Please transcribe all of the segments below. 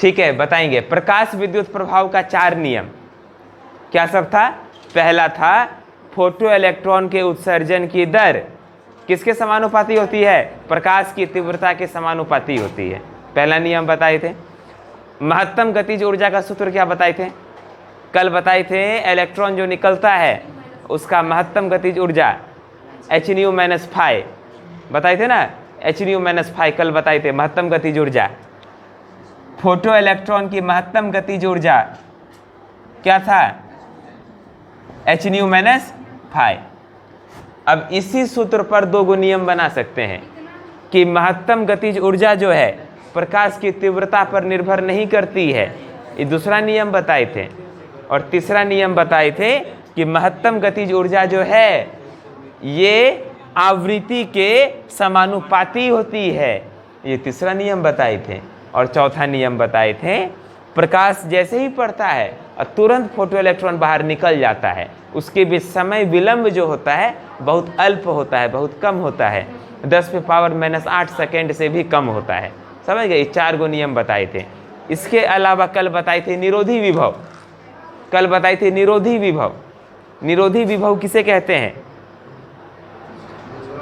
ठीक है, बताएंगे। प्रकाश विद्युत प्रभाव का 4 नियम क्या सब था? पहला था फोटो इलेक्ट्रॉन के उत्सर्जन की दर किसके समानुपाती होती है? प्रकाश की तीव्रता के समानुपाती होती है। पहला नियम बताए थे। महत्तम गतिज ऊर्जा का सूत्र क्या बताए थे? कल बताए थे, इलेक्ट्रॉन जो निकलता है उसका महत्तम गतिज ऊर्जा h-5 बताए थे ना, h-5 कल बताए थे महत्तम गतिज ऊर्जा। फोटो इलेक्ट्रॉन की महत्तम गतिज ऊर्जा क्या था? h-5। अब इसी सूत्र पर 2 नियम बना सकते हैं कि महत्तम गतिज ऊर्जा जो है प्रकाश की तीव्रता पर निर्भर नहीं करती है, ये दूसरा नियम बताए थे। और तीसरा नियम बताए थे कि महत्तम गतिज ऊर्जा जो है ये आवृत्ति के समानुपाती होती है, ये तीसरा नियम बताए थे। और चौथा नियम बताए थे, प्रकाश जैसे ही पड़ता है और तुरंत फोटो इलेक्ट्रॉन बाहर निकल जाता है, उसके बीच समय विलंब जो होता है बहुत अल्प होता है, बहुत कम होता है, 10⁻⁻8 सेकेंड से भी कम होता है। समझ गए? 4 नियम बताए थे। इसके अलावा कल बताए थे निरोधी विभव। कल बताए थे निरोधी विभव। निरोधी विभव किसे कहते हैं?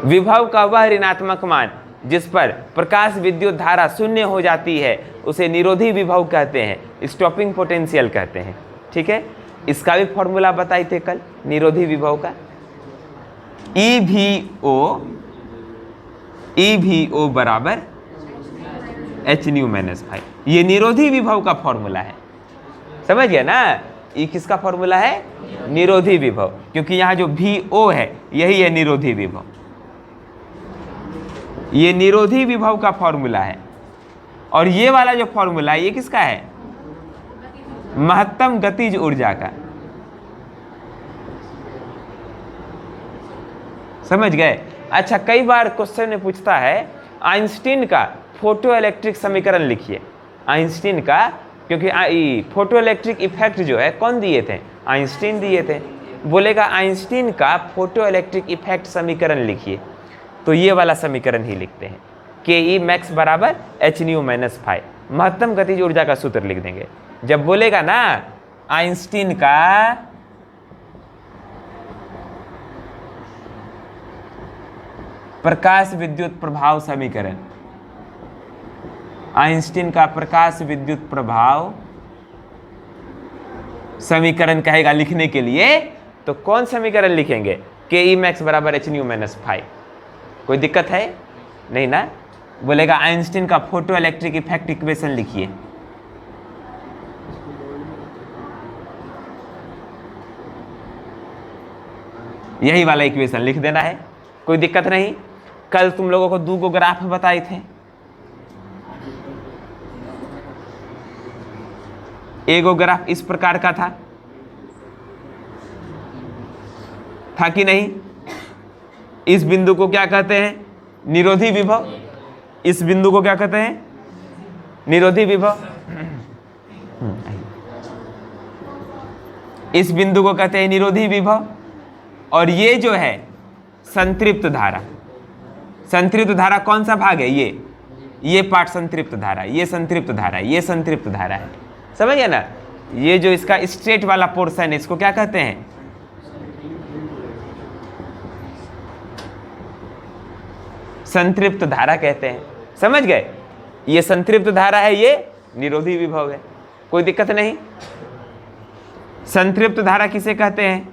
विभव का वह ऋणात्मक मान जिस पर प्रकाश विद्युत धारा शून्य हो जाती है उसे निरोधी विभव कहते हैं, स्टॉपिंग पोटेंशियल कहते हैं। ठीक है, इसका भी फॉर्मूला बताए थे कल निरोधी विभव का, EVO बराबर h-5। ये निरोधी विभव का फॉर्मूला है। समझ गया ना? ये किसका फॉर्मूला है? निरोधी विभव, क्योंकि यहाँ जो VO है यही है निरोधी विभव। ये निरोधी विभव का फॉर्मूला है। और ये वाला जो फॉर्मूला है ये किसका है? महत्तम गतिज ऊर्जा का। समझ गए? अच्छा, कई बार क्वेश्चन में पूछता है आइंस्टीन का फोटो इलेक्ट्रिक समीकरण लिखिए। आइंस्टीन का, क्योंकि फोटो इलेक्ट्रिक इफेक्ट जो है कौन दिए थे? आइंस्टीन दिए थे। बोलेगा आइंस्टीन का फोटो इलेक्ट्रिक इफेक्ट समीकरण लिखिए, तो ये वाला समीकरण ही लिखते हैं, KE मैक्स बराबर h-5। महत्तम गतिज ऊर्जा का सूत्र लिख देंगे। जब बोलेगा ना आइंस्टीन का प्रकाश विद्युत प्रभाव समीकरण, आइंस्टीन का प्रकाश विद्युत प्रभाव समीकरण कहेगा लिखने के लिए, तो कौन समीकरण लिखेंगे? KE मैक्स बराबर h-5। कोई दिक्कत है? नहीं ना? बोलेगा आइंस्टीन का फोटो इलेक्ट्रिक इफेक्ट इक्वेशन लिखिए। यही वाला इक्वेशन लिख देना है, कोई दिक्कत नहीं। कल तुम लोगों को 2 ग्राफ बताए थे। एगो ग्राफ इस प्रकार का था कि नहीं? इस बिंदु को क्या कहते हैं? निरोधी विभव। इस बिंदु को क्या कहते हैं? निरोधी विभव। इस बिंदु को कहते हैं निरोधी विभव। और ये जो है संतृप्त धारा। संतृप्त धारा कौन सा भाग है? ये पार्ट संतृप्त धारा, ये संतृप्त धारा, ये संतृप्त धारा है। समझ गया ना? ये जो इसका स्ट्रेट वाला पोर्शन है इसको क्या कहते हैं? संतृप्त धारा कहते हैं। समझ गए? ये संतृप्त धारा है, ये निरोधी विभव है, कोई दिक्कत नहीं। संतृप्त धारा किसे कहते हैं?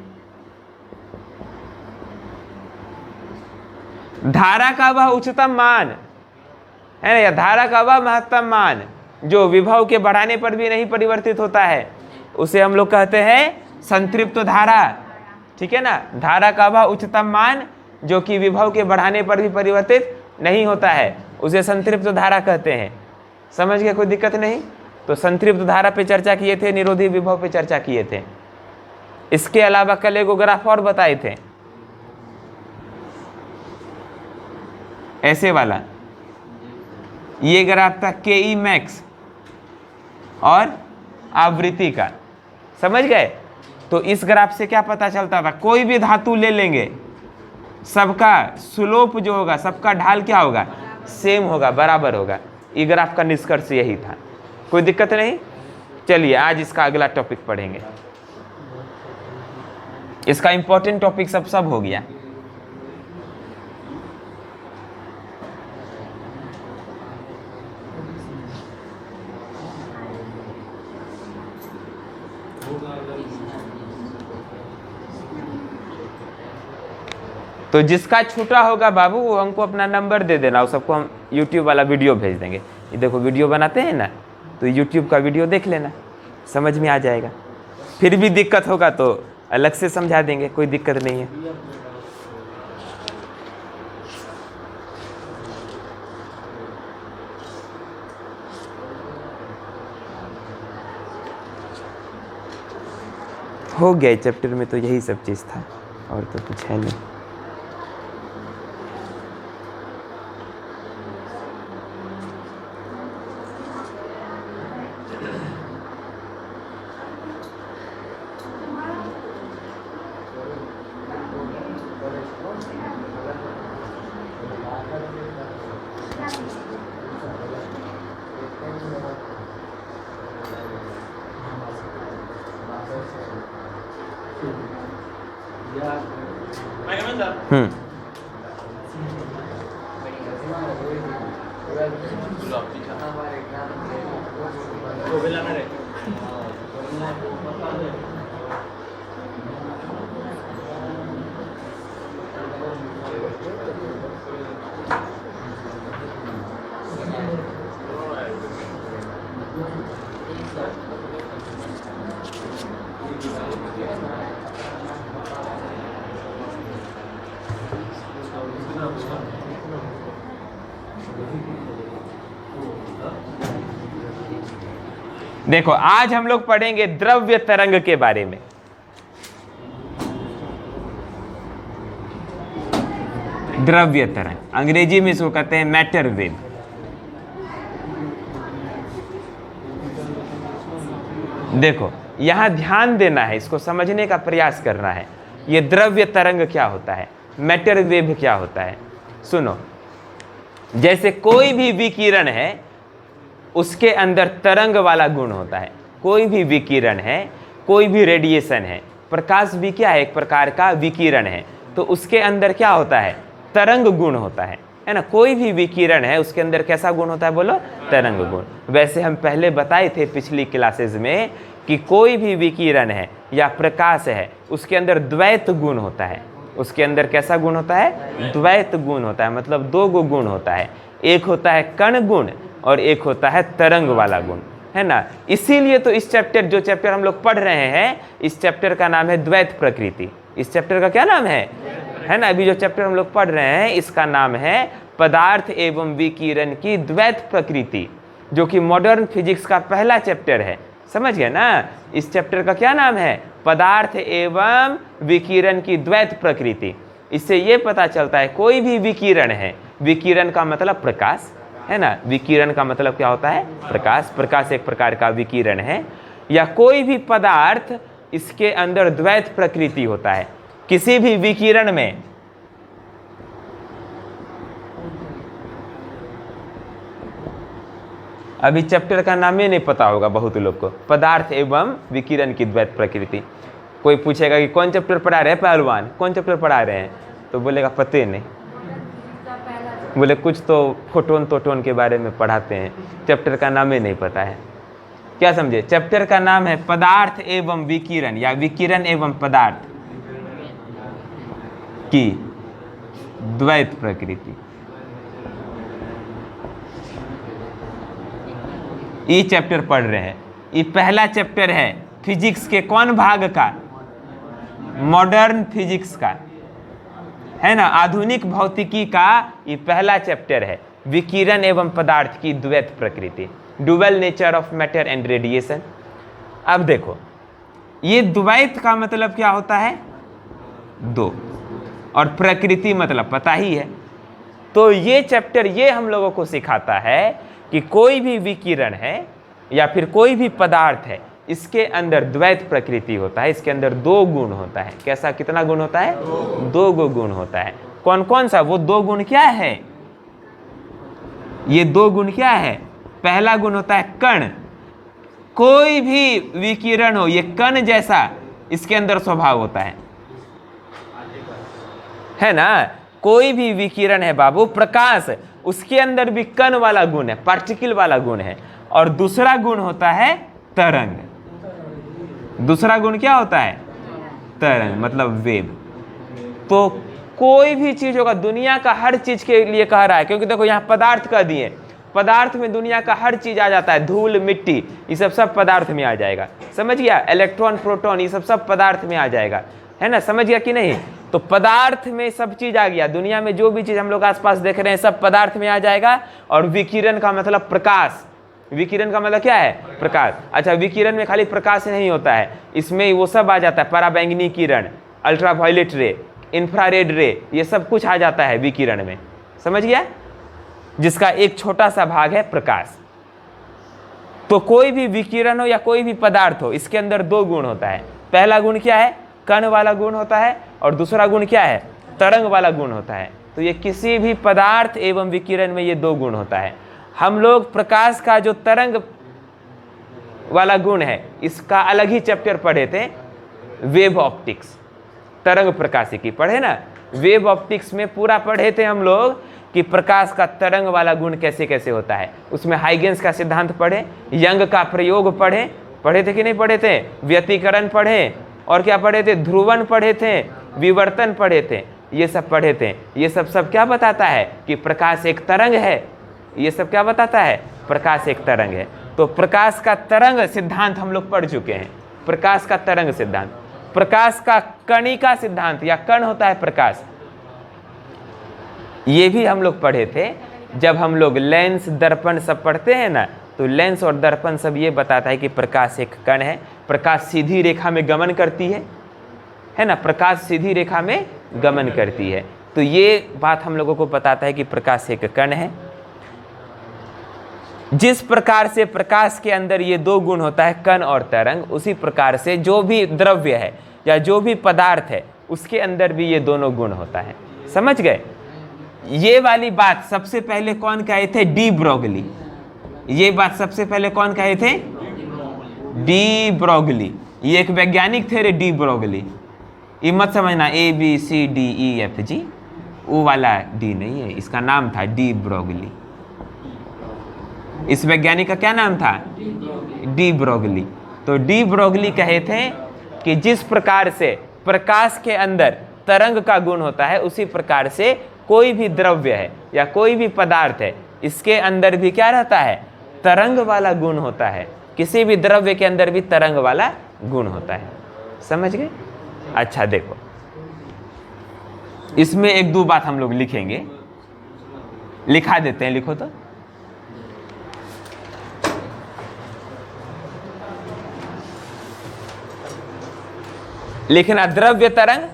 धारा का वह उच्चतम मान है ना, या धारा का वह महत्तम मान जो विभव के बढ़ाने पर भी नहीं परिवर्तित होता है, उसे हम लोग कहते हैं संतृप्त धारा। ठीक है ना? धारा का वह उच्चतम मान जो कि विभव के बढ़ाने पर भी परिवर्तित नहीं होता है, उसे संतृप्त धारा कहते हैं। समझ गए? कोई दिक्कत नहीं। तो संतृप्त धारा पे चर्चा किए थे, निरोधी विभव पे चर्चा किए थे। इसके अलावा कल एगो ग्राफ और बताए थे, ऐसे वाला। ये ग्राफ था KE मैक्स और आवृत्ति का। समझ गए? तो इस ग्राफ से क्या पता चलता था? कोई भी धातु ले लेंगे, सबका स्लोप जो होगा, सबका ढाल क्या होगा? सेम होगा, बराबर होगा। ये ग्राफ का निष्कर्ष यही था। कोई दिक्कत नहीं। चलिए आज इसका अगला टॉपिक पढ़ेंगे। इसका इंपॉर्टेंट टॉपिक सब हो गया। तो जिसका छूटा होगा बाबू वो हमको अपना नंबर दे देना, और सबको हम YouTube वाला वीडियो भेज देंगे। ये देखो वीडियो बनाते हैं ना, तो YouTube का वीडियो देख लेना, समझ में आ जाएगा। फिर भी दिक्कत होगा तो अलग से समझा देंगे, कोई दिक्कत नहीं है। हो गया चैप्टर में तो यही सब चीज़ था, और तो कुछ है नहीं। देखो आज हम लोग पढ़ेंगे द्रव्य तरंग के बारे में। द्रव्य तरंग, अंग्रेजी में इसको कहते हैं मैटर वेव। देखो यहां ध्यान देना है, इसको समझने का प्रयास करना है। ये द्रव्य तरंग क्या होता है, मैटर वेव क्या होता है। सुनो, जैसे कोई भी विकिरण है उसके अंदर तरंग वाला गुण होता है। कोई भी विकिरण है, कोई भी रेडिएशन है, प्रकाश भी क्या है, एक प्रकार का विकिरण है, तो उसके अंदर क्या होता है, तरंग गुण होता है ना। कोई भी विकिरण है उसके अंदर कैसा गुण होता है, बोलो, तरंग गुण। वैसे हम पहले बताए थे पिछली क्लासेस में कि कोई भी विकिरण है या प्रकाश है उसके अंदर द्वैत गुण होता है। उसके अंदर कैसा गुण होता है, द्वैत गुण होता है, मतलब दो गुण होता है। एक होता है कण गुण और एक होता है तरंग वाला गुण, है ना। इसीलिए तो इस चैप्टर, जो चैप्टर हम लोग पढ़ रहे हैं, इस चैप्टर का नाम है द्वैत प्रकृति। इस चैप्टर का क्या नाम है ना, अभी जो चैप्टर हम लोग पढ़ रहे हैं इसका नाम है पदार्थ एवं विकिरण की द्वैत प्रकृति, जो कि मॉडर्न फिजिक्स का पहला चैप्टर है। समझ गए ना। इस चैप्टर का क्या नाम है, पदार्थ एवं विकिरण की द्वैत प्रकृति। इससे ये पता चलता है कोई भी विकिरण है, विकिरण का मतलब प्रकाश, है ना। विकिरण का मतलब क्या होता है, प्रकाश। प्रकाश एक प्रकार का विकिरण है। या कोई भी पदार्थ, इसके अंदर द्वैत प्रकृति होता है। किसी भी विकिरण में अभी चैप्टर का नाम ही नहीं पता होगा बहुत लोग को, पदार्थ एवं विकिरण की द्वैत प्रकृति। कोई पूछेगा कि कौन चैप्टर पढ़ा रहे हैं पहलवान, कौन चैप्टर पढ़ा रहे हैं, तो बोलेगा पते नहीं, बोले कुछ तो फोटोन के बारे में पढ़ाते हैं, चैप्टर का नाम ही नहीं पता है। क्या समझे, चैप्टर का नाम है पदार्थ एवं विकिरण या विकिरण एवं पदार्थ की द्वैत प्रकृति। ये चैप्टर पढ़ रहे हैं, ये पहला चैप्टर है फिजिक्स के कौन भाग का, मॉडर्न फिजिक्स का, है ना, आधुनिक भौतिकी का ये पहला चैप्टर है, विकिरण एवं पदार्थ की द्वैत प्रकृति, dual nature of matter and radiation. अब देखो ये द्वैत का मतलब क्या होता है, दो, और प्रकृति मतलब पता ही है। तो ये चैप्टर ये हम लोगों को सिखाता है कि कोई भी विकिरण है या फिर कोई भी पदार्थ है, इसके अंदर द्वैत प्रकृति होता है, इसके अंदर दो गुण होता है। कैसा, कितना गुण होता है, दो गुण होता है। कौन कौन सा, वो दो गुण क्या है, ये दो गुण क्या है, पहला गुण होता है कण, कोई भी विकिरण हो, ये कण जैसा इसके अंदर स्वभाव होता है ना। कोई भी विकिरण है बाबू, प्रकाश, उसके अंदर भी कण वाला गुण है, पार्टिकल वाला गुण है। और दूसरा गुण होता है तरंग। दूसरा गुण क्या होता है? तरंग, मतलब वेव। तो कोई भी चीज होगा, दुनिया का हर चीज के लिए कह रहा है, क्योंकि देखो यहाँ पदार्थ कह दिए, पदार्थ में दुनिया का हर चीज आ जाता है, धूल मिट्टी ये सब पदार्थ में आ जाएगा, समझ गया। इलेक्ट्रॉन प्रोटॉन ये सब पदार्थ में आ जाएगा, है ना, समझ गया कि नहीं। तो पदार्थ में सब चीज आ गया, दुनिया में जो भी चीज हम लोग आसपास देख रहे हैं सब पदार्थ में आ जाएगा। और विकिरण का मतलब प्रकाश, विकिरण का मतलब क्या है? प्रकाश। अच्छा, विकिरण में खाली प्रकाश नहीं होता है, इसमें वो सब आ जाता है, पराबैंगनी किरण, अल्ट्रावायलेट रे, इंफ्रारेड रे, ये सब कुछ आ जाता है विकिरण में, समझ गया, जिसका एक छोटा सा भाग है प्रकाश। तो कोई भी विकिरण हो या कोई भी पदार्थ हो, इसके अंदर दो गुण होता है। पहला गुण क्या है? कण वाला गुण होता है, और दूसरा गुण क्या है? तरंग वाला गुण होता है। तो ये किसी भी पदार्थ एवं विकिरण में ये दो गुण होता है। हम लोग प्रकाश का जो तरंग वाला गुण है, इसका अलग ही चैप्टर पढ़े थे, वेव ऑप्टिक्स, तरंग प्रकाशिकी पढ़े ना। वेव ऑप्टिक्स में पूरा पढ़े थे हम लोग कि प्रकाश का तरंग वाला गुण कैसे कैसे होता है। उसमें हाइगेंस का सिद्धांत पढ़े, यंग का प्रयोग पढ़े थे कि नहीं पढ़े थे, व्यतिकरण पढ़े, और क्या पढ़े थे? ध्रुवन पढ़े थे, विवर्तन पढ़े थे, ये सब पढ़े थे। ये सब क्या बताता है? कि प्रकाश एक तरंग है। ये सब क्या बताता है? प्रकाश एक तरंग है। तो प्रकाश का तरंग सिद्धांत हम लोग पढ़ चुके हैं, प्रकाश का तरंग सिद्धांत। प्रकाश का कणिका सिद्धांत, या कण होता है प्रकाश, ये भी हम लोग पढ़े थे जब हम लोग लेंस दर्पण सब पढ़ते हैं ना। तो लेंस और दर्पण सब ये बताता है कि प्रकाश एक कण है, प्रकाश सीधी रेखा में गमन करती है ना, प्रकाश सीधी रेखा में गमन करती है। तो ये बात हम लोगों को बताता है कि प्रकाश एक कण है। जिस प्रकार से प्रकाश के अंदर ये दो गुण होता है, कण और तरंग, उसी प्रकार से जो भी द्रव्य है या जो भी पदार्थ है उसके अंदर भी ये दोनों गुण होता है, समझ गए। ये वाली बात सबसे पहले कौन कहे थे? De Broglie. ये बात सबसे पहले कौन कहे थे? De Broglie. ये एक वैज्ञानिक थे रे, डी ब्रोगली। ये मत समझना ABCDEFG, वो वाला डी नहीं है, इसका नाम था डी ब्रोगली। इस वैज्ञानिक का क्या नाम था? De Broglie. तो डी ब्रोगली कहे थे कि जिस प्रकार से प्रकाश के अंदर तरंग का गुण होता है, उसी प्रकार से कोई भी द्रव्य है या कोई भी पदार्थ है, इसके अंदर भी क्या रहता है? तरंग वाला गुण होता है। किसी भी द्रव्य के अंदर भी तरंग वाला गुण होता है, समझ गए। अच्छा देखो, इसमें एक दो बात हम लोग लिखेंगे, लिखा देते हैं, लिखो तो। लिखना द्रव्य तरंग,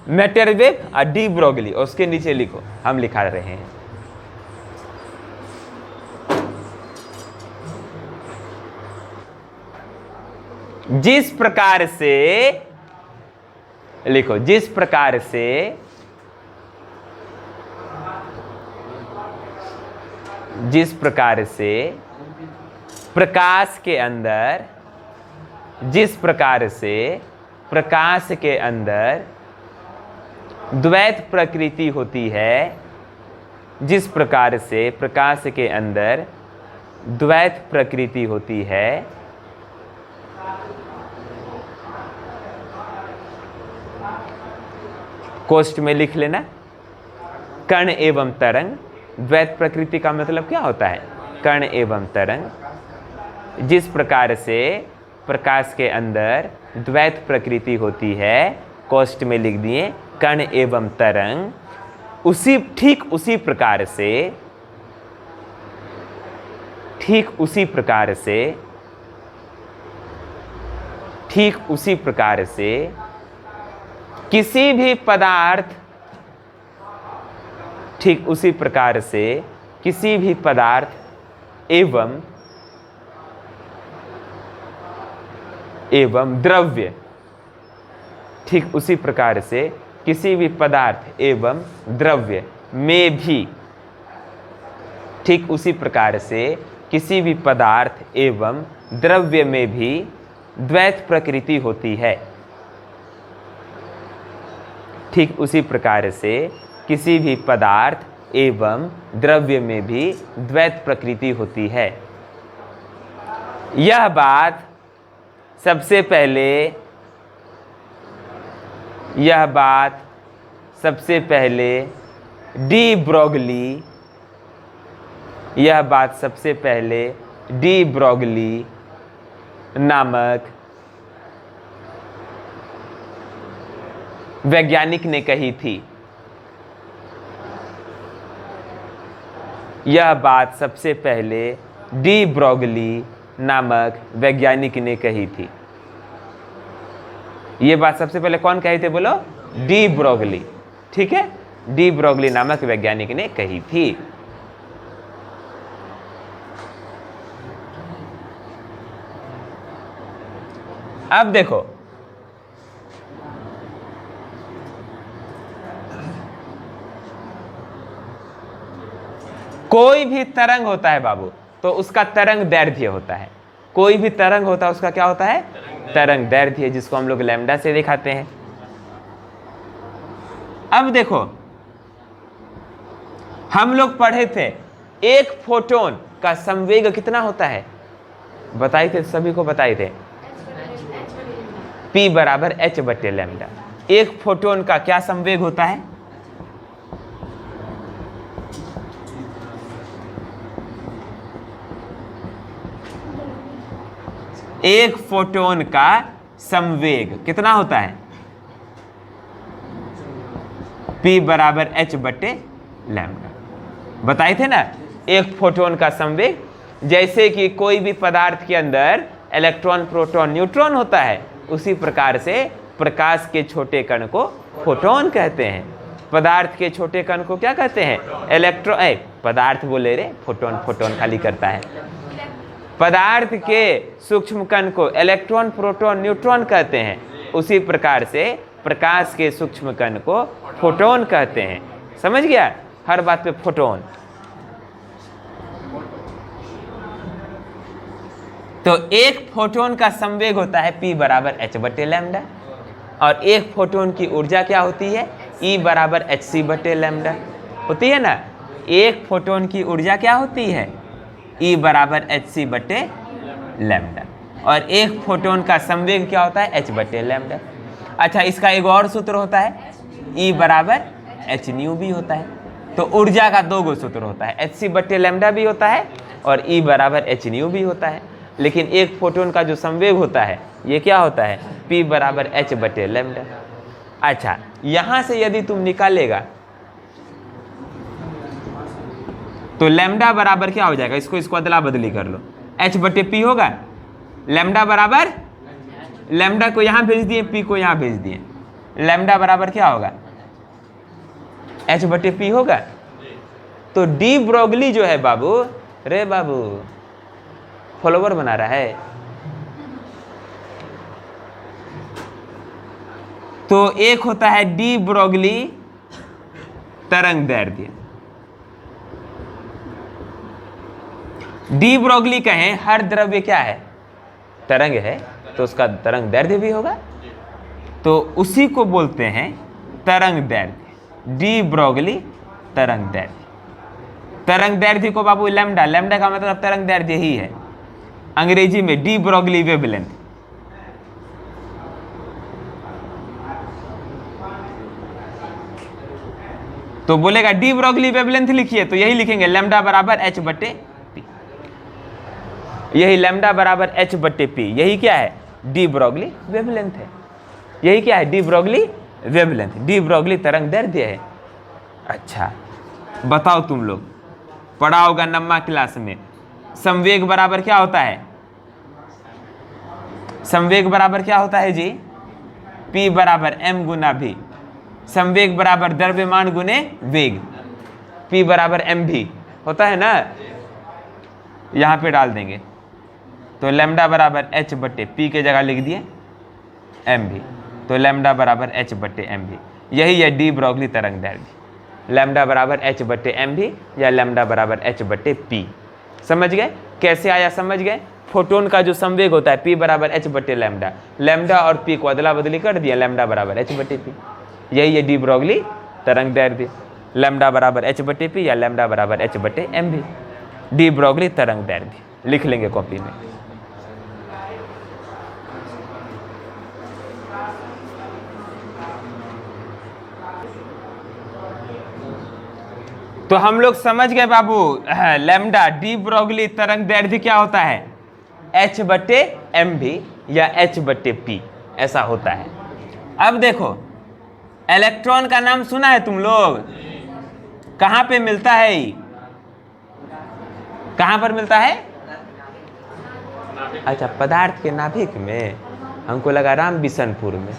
मैटर वेव और डी ब्रोगली, और उसके नीचे लिखो, हम लिखा रहे हैं। जिस प्रकार से, लिखो, जिस प्रकार से प्रकाश के अंदर, जिस प्रकार से प्रकाश के अंदर द्वैत प्रकृति होती है, जिस प्रकार से प्रकाश के अंदर द्वैत प्रकृति होती है, कोष्ठ में लिख लेना, कण एवं तरंग। द्वैत प्रकृति का मतलब क्या होता है? कण एवं तरंग। जिस प्रकार से प्रकाश के अंदर द्वैत प्रकृति होती है, कोष्ठ में लिख दिए कण एवं तरंग, ठीक उसी प्रकार से किसी भी पदार्थ, ठीक उसी प्रकार से किसी भी पदार्थ एवं द्रव्य, ठीक उसी प्रकार से किसी भी पदार्थ एवं द्रव्य में भी, ठीक उसी प्रकार से किसी भी पदार्थ एवं द्रव्य में भी द्वैत प्रकृति होती है। ठीक उसी प्रकार से किसी भी पदार्थ एवं द्रव्य में भी द्वैत प्रकृति होती है। यह बात सबसे पहले डी ब्रोगली नामक वैज्ञानिक ने कही थी। यह बात सबसे पहले डी ब्रोगली नामक वैज्ञानिक ने कही थी। यह बात सबसे पहले कौन कहे थे बोलो? De Broglie. ठीक है, डी ब्रोगली नामक वैज्ञानिक ने कही थी। अब देखो, कोई भी तरंग होता है बाबू तो उसका तरंग दैर्ध्य होता है। कोई भी तरंग होता है उसका क्या होता है? तरंग दैर्ध्य, जिसको हम लोग लैम्डा से दिखाते हैं। अब देखो, हम लोग पढ़े थे एक फोटोन का संवेग कितना होता है, बताए थे, सभी को बताए थे, P बराबर h बटे लैम्डा। एक फोटोन का क्या संवेग होता है? एक फोटोन का संवेग कितना होता है? P बराबर h बटे लैम्डा। बताए थे ना, एक फोटोन का संवेग। जैसे कि कोई भी पदार्थ के अंदर इलेक्ट्रॉन, प्रोटॉन, न्यूट्रॉन होता है, उसी प्रकार से प्रकाश के छोटे कण को फोटोन कहते हैं। पदार्थ के छोटे कण को क्या कहते हैं? इलेक्ट्रॉन, पदार्थ बोले रे, फोटोन, फोटोन खाली करता है। पदार्थ के सूक्ष्म कण को इलेक्ट्रॉन, प्रोटॉन, न्यूट्रॉन कहते हैं। उसी प्रकार से प्रकाश के सूक्ष्म कण को फोटोन कहते हैं। समझ गया? हर बात पे फोटोन। तो एक फोटोन का संवेग होता है P बराबर h बटे लैम्डा, और एक फोटोन की ऊर्जा क्या होती है? E बराबर hc बटे लैम्डा होती है ना। एक फोटोन की ऊर्जा क्या होती है? E बराबर hc बटे लैम्डा, और एक फोटोन का संवेग क्या होता है? h बटे लैम्डा। अच्छा, इसका एक और सूत्र होता है, E बराबर h न्यू भी होता है। तो ऊर्जा का दो गो सूत्र होता है, hc बटे लैम्डा भी होता है और E बराबर h न्यू भी होता है। लेकिन एक फोटोन का जो संवेग होता है ये क्या होता है? P बराबर h बटे लैम्डा। अच्छा, यहां से यदि तुम निकालेगा तो लैम्डा बराबर क्या हो जाएगा? इसको अदला बदली कर लो, h बटे P होगा। लैम्डा बराबर, लैम्डा को यहां भेज दिए, P को यहां भेज दिए, लैम्डा बराबर क्या होगा? h बटे P होगा। तो डी ब्रोगली जो है बाबू, रे बाबू फॉलोवर बना रहा है, तो एक होता है डी ब्रोगली तरंग दैर्ध्य। डी ब्रोगली कहें, हर द्रव्य क्या है? तरंग है, तो उसका तरंग दैर्ध्य भी होगा, तो उसी को बोलते हैं तरंग दैर्ध्य। डी ब्रोगली तरंग दैर्ध्य। तरंग दैर्ध्य को बाबू लैम्डा, लैम्डा का मतलब तरंग दैर्ध्य ही है, अंग्रेजी में डी ब्रोगली वेवलेंथ। तो बोलेगा डी ब्रोगली वेवलेंथ लिखिए, तो यही लिखेंगे लैम्डा बराबर h बटे P। यही लैम्डा बराबर h बटे P, यही क्या है? डी ब्रोगली वेवलेंथ है। यही क्या है? De Broglie wavelength, de Broglie तरंग दैर्ध्य है। अच्छा, बताओ, तुम लोग पढ़ा होगा 9वीं क्लास में, संवेग बराबर क्या होता है? संवेग बराबर क्या होता है जी? P बराबर m गुना v। संवेग बराबर द्रव्यमान गुने वेग, P बराबर mv होता है ना। यहां पे डाल देंगे तो लैम्डा बराबर h बटे P के जगह लिख दिए mv, तो लैम्डा बराबर h बटे mv। यही है डी ब्रोगली तरंग दैर्ध्य, लैम्डा बराबर h बटे mv या लैम्डा बराबर h बटे P। समझ गए कैसे आया? समझ गए? फोटोन का जो संवेग होता है p बराबर h बटे लैम्डा, लैम्डा और p को अदला बदली कर दिया, लैम्डा बराबर h बटे p, यही है डी ब्रोगली तरंग दैर्ध्य। लैम्डा बराबर h बटे p या लैम्डा बराबर h बटे mv, डी ब्रोगली तरंग दैर्ध्य लिख लेंगे कॉपी में। तो हम लोग समझ गए बाबू, लैम्डा डी ब्रोगली तरंग दैर्ध्य क्या होता है? h बटे mv या h बटे p, ऐसा होता है। अब देखो इलेक्ट्रॉन का नाम सुना है तुम लोग? कहां पे मिलता है? कहां पर मिलता है? अच्छा, पदार्थ के नाभिक में, हमको लगा राम बिशनपुर में।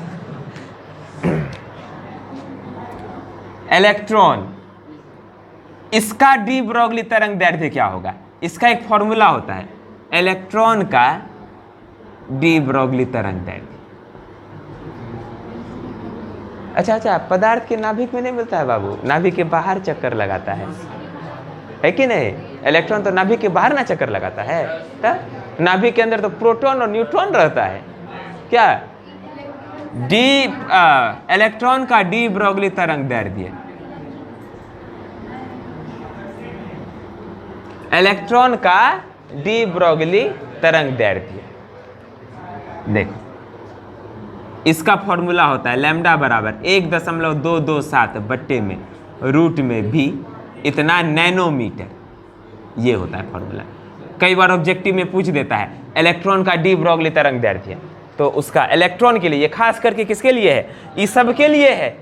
इलेक्ट्रॉन, इसका डी ब्रोगली तरंग दैर्ध्य क्या होगा? इसका एक फॉर्मूला होता है, इलेक्ट्रॉन का डी ब्रोगली तरंग दैर्ध्य। अच्छा, पदार्थ के नाभिक में नहीं मिलता है बाबू, नाभिक के बाहर चक्कर लगाता है कि नहीं? इलेक्ट्रॉन तो नाभिक के बाहर ना चक्कर लगाता है, तो नाभिक के अंदर तो प्रोटॉन और न्यूट्रॉन रहता है। क्या? डी इलेक्ट्रॉन का डी ब्रोगली तरंग दैर्ध्य, इलेक्ट्रॉन का डी ब्रोगली तरंग दैर्ध्य, देखो इसका फॉर्मूला होता है लैम्डा बराबर 1.227 बट्टे में रूट में भी इतना नैनोमीटर, ये होता है फॉर्मूला। कई बार ऑब्जेक्टिव में पूछ देता है इलेक्ट्रॉन का डी ब्रोगली तरंग दैर्ध्य, तो उसका इलेक्ट्रॉन के लिए, ये खास करके किसके लिए है? ये सब के लिए है,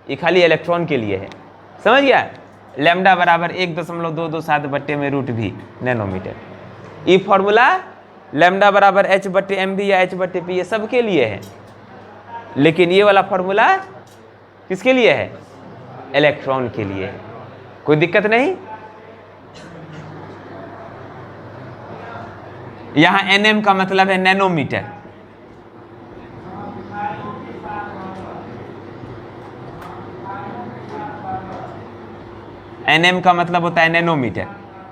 ये खाली इलेक्ट्रॉन के लिए है, समझ गया? लैम्डा बराबर 1.227 बट्टे में रूट भी नैनोमीटर, ये फॉर्मूला लैम्डा बराबर h बट्टे mv या h बट्टे p, ये सब के लिए है। लेकिन ये वाला फॉर्मूला किसके लिए है? इलेक्ट्रॉन के लिए है। कोई दिक्कत नहीं? यहां nm का मतलब है नैनोमीटर, nm का मतलब होता है नैनोमीटर।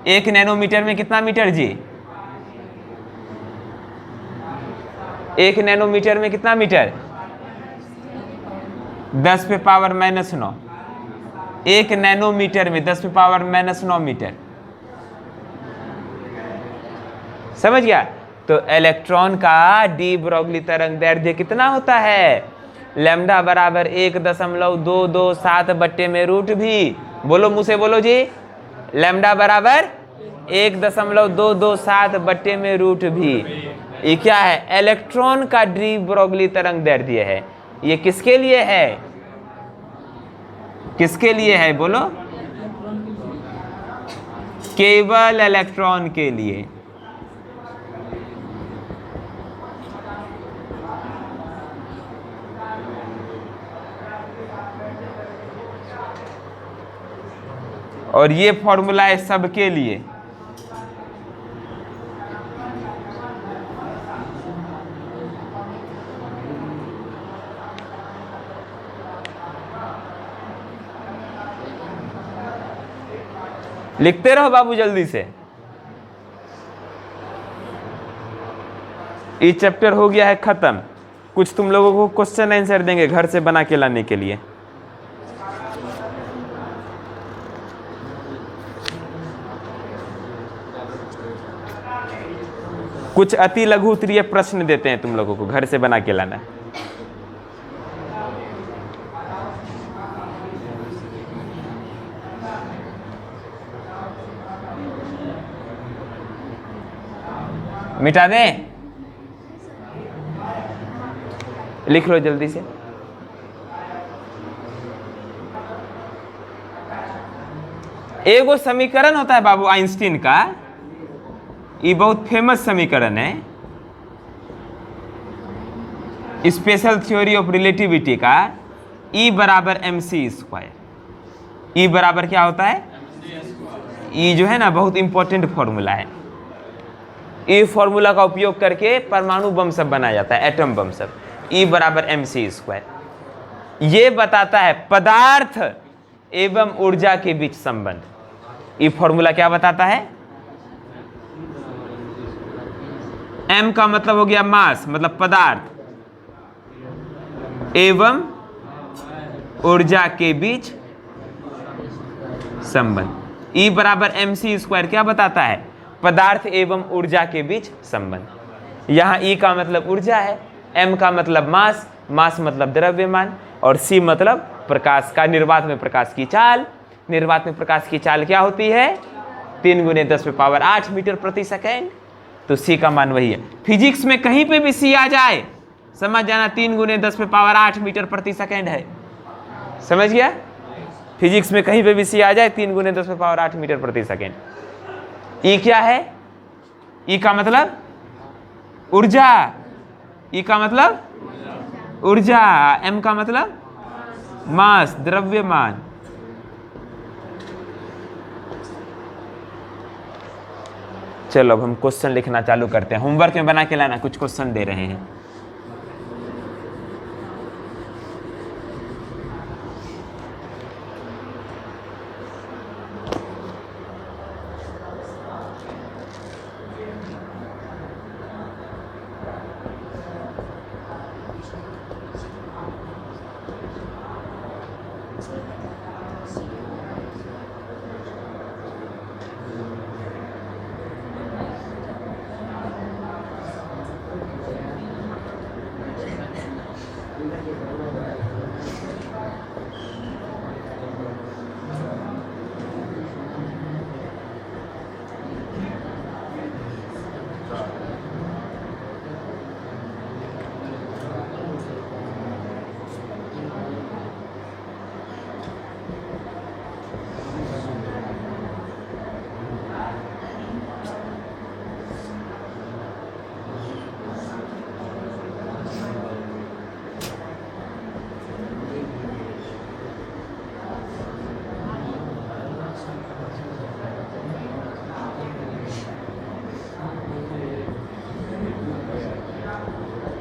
एक नैनोमीटर में कितना मीटर जी? एक नैनोमीटर में कितना मीटर? 10 पे पावर -9। एक नैनोमीटर में 10 पे पावर -9 मीटर, समझ गया? तो इलेक्ट्रॉन का डी ब्रोगली तरंग दैर्ध्य कितना होता है? लैम्डा बराबर 1.227 बट्टे में रूट भी, बोलो मुंह से बोलो जी, लैम्डा बराबर 1.227 बट्टे में रूट भी। ये क्या है? इलेक्ट्रॉन का डी ब्रोगली तरंग दैर्ध्य है। ये किसके लिए है? किसके लिए है बोलो? केवल इलेक्ट्रॉन के लिए। और ये फॉर्मूला है सबके लिए। लिखते रहो बाबू जल्दी से। ये चैप्टर हो गया है खत्म। कुछ तुम लोगों को क्वेश्चन आंसर देंगे घर से बना के लाने के लिए। कुछ अति लघु उत्तरीय प्रश्न देते हैं तुम लोगों को, घर से बना के लाना है। मिटा दें? लिख लो जल्दी से। एगो समीकरण होता है बाबू आइंस्टीन का, ये बहुत फेमस समीकरण है, स्पेशल थ्योरी ऑफ रिलेटिविटी का। E बराबर mc²। E बराबर क्या होता है? E जो है ना बहुत इंपॉर्टेंट फॉर्मूला है। E फॉर्मूला का उपयोग करके परमाणु बम सब बनाया जाता है, एटम बम सब। E बराबर mc²। ये बताता है पदार्थ एवं ऊर्जा के बीच संबंध। ये फॉर्मूला क्या बताता है? M का मतलब हो गया मास, मतलब पदार्थ, एवं ऊर्जा के बीच संबंध। E बराबर mc², क्या बताता है? पदार्थ एवं ऊर्जा के बीच संबंध। यहाँ E का मतलब ऊर्जा है, M का मतलब मास, मास मतलब द्रव्यमान, और C मतलब प्रकाश का, निर्वात में प्रकाश की चाल। निर्वात में प्रकाश की चाल क्या होती है? 3 × 10⁸ मीटर प्रति सेकेंड। तो C का मान वही है। फिजिक्स में कहीं पे भी C आ जाए, समझ जाना 3 × 10⁸ मीटर प्रति सेकेंड है। समझ गया? फिजिक्स में कहीं पे भी C आ जाए 3 × 10⁸ मीटर प्रति सेकेंड। E क्या है? E का मतलब ऊर्जा, E का मतलब ऊर्जा, M का मतलब मास, द्रव्यमान। चलो अब हम क्वेश्चन लिखना चालू करते हैं। होमवर्क में बना के लाना, कुछ क्वेश्चन दे रहे हैं।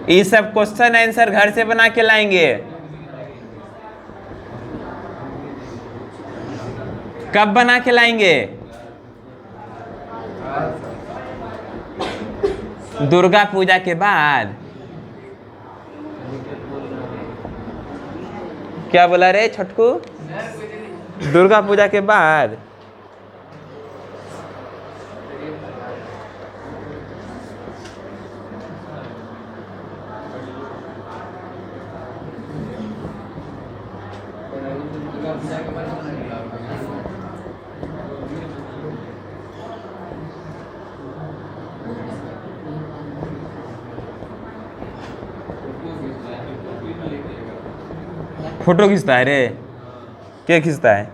ये सब क्वेश्चन आंसर घर से बना के लाएंगे। कब बना के लाएंगे? दुर्गा पूजा के बाद। क्या बोला रे छटकू? दुर्गा पूजा के बाद। फोटो खींचता है रे? क्या खींचता है?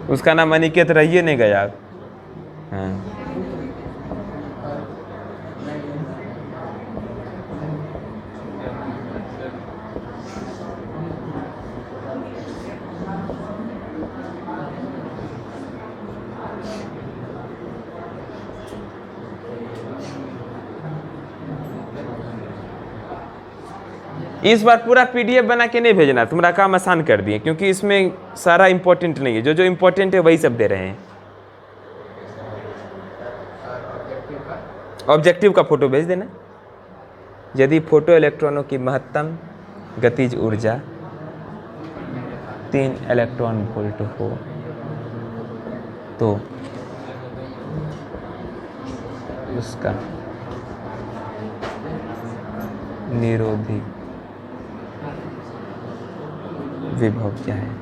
उसका नाम अनिकेत रहिए नहीं गया। हाँ, इस बार पूरा पीडीएफ बना के नहीं भेजना, तुम्हारा काम आसान कर दिए, क्योंकि इसमें सारा इंपॉर्टेंट नहीं है, जो जो इंपॉर्टेंट है वही सब दे रहे हैं। ऑब्जेक्टिव का फोटो भेज देना। यदि फोटो इलेक्ट्रॉनों की महत्तम गतिज ऊर्जा 3 इलेक्ट्रॉन वोल्ट हो तो उसका निरोधी विभव क्या है?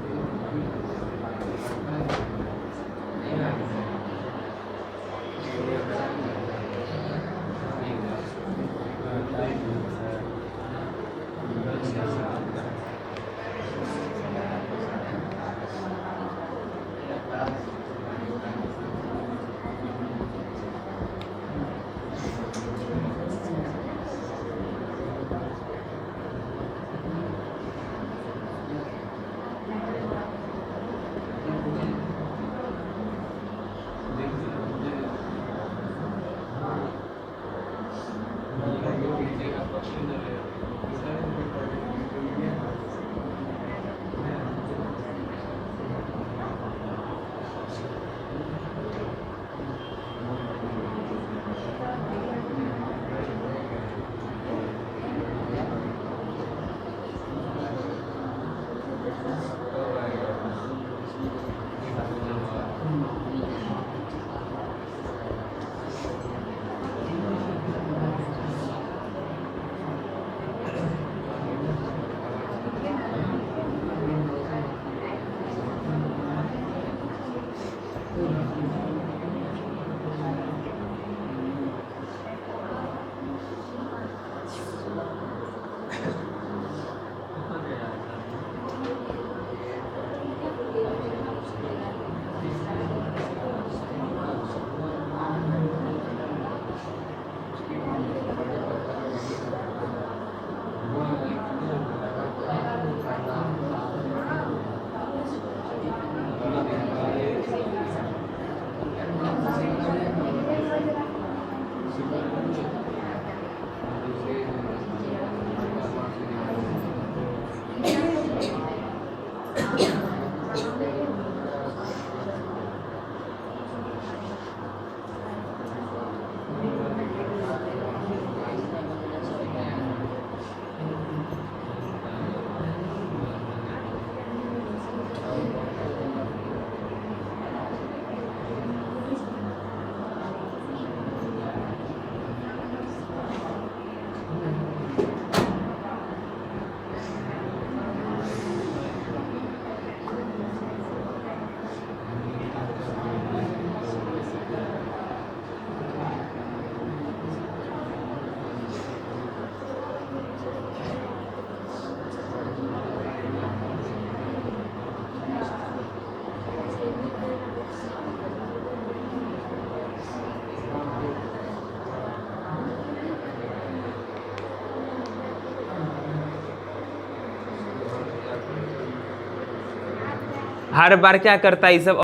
हर बार क्या करता है ये सब।